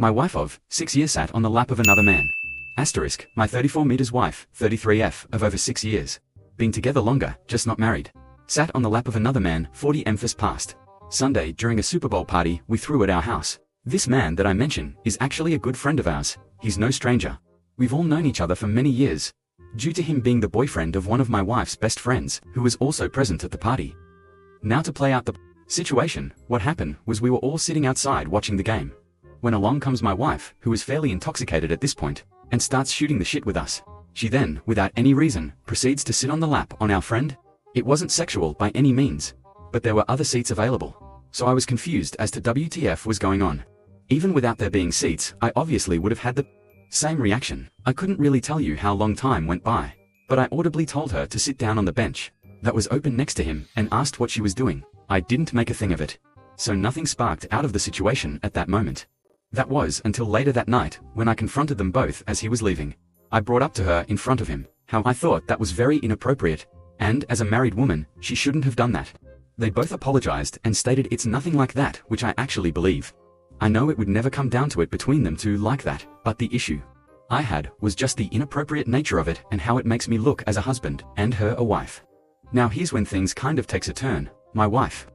My wife of 6 years sat on the lap of another man. Asterisk, my 34 meters wife, 33F, of over 6 years. Been together longer, just not married. Sat on the lap of another man, 40 emphasis past. Sunday during a Super Bowl party we threw at our house. This man that I mention is actually a good friend of ours. He's no stranger. We've all known each other for many years. Due to him being the boyfriend of one of my wife's best friends, who was also present at the party. Now to play out the situation, what happened was we were all sitting outside watching the game. When along comes my wife, who is fairly intoxicated at this point, and starts shooting the shit with us. She then, without any reason, proceeds to sit on the lap on our friend. It wasn't sexual by any means, but there were other seats available. So I was confused as to WTF was going on. Even without there being seats, I obviously would have had the same reaction. I couldn't really tell you how long time went by, but I audibly told her to sit down on the bench that was open next to him and asked what she was doing. I didn't make a thing of it. So nothing sparked out of the situation at that moment. That was until later that night, when I confronted them both as he was leaving. I brought up to her in front of him how I thought that was very inappropriate, and as a married woman, she shouldn't have done that. They both apologized and stated it's nothing like that, which I actually believe. I know it would never come down to it between them two like that, but the issue I had was just the inappropriate nature of it and how it makes me look as a husband and her a wife. Now here's when things kind of takes a turn. My wife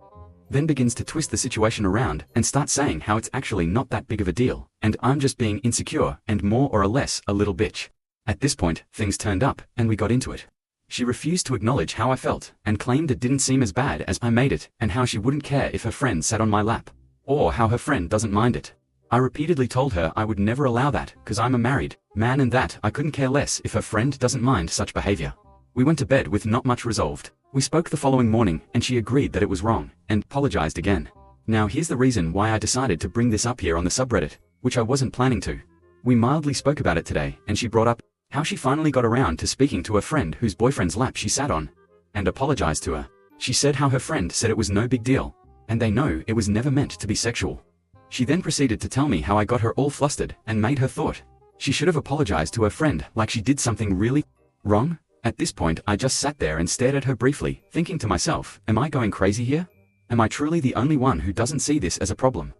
then begins to twist the situation around and start saying how it's actually not that big of a deal, and I'm just being insecure and more or less a little bitch. At this point, things turned up and we got into it. She refused to acknowledge how I felt and claimed it didn't seem as bad as I made it, and how she wouldn't care if her friend sat on my lap, or how her friend doesn't mind it. I repeatedly told her I would never allow that, cause I'm a married man and that I couldn't care less if her friend doesn't mind such behavior. We went to bed with not much resolved. We spoke the following morning and she agreed that it was wrong, and apologized again. Now here's the reason why I decided to bring this up here on the subreddit, which I wasn't planning to. We mildly spoke about it today and she brought up how she finally got around to speaking to a friend whose boyfriend's lap she sat on, and apologized to her. She said how her friend said it was no big deal, and they know it was never meant to be sexual. She then proceeded to tell me how I got her all flustered and made her thought she should have apologized to her friend like she did something really wrong. At this point I just sat there and stared at her briefly, thinking to myself, am I going crazy here? Am I truly the only one who doesn't see this as a problem?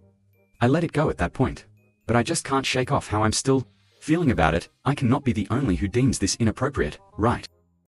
I let it go at that point. But I just can't shake off how I'm still feeling about it. I cannot be the only who deems this inappropriate, right?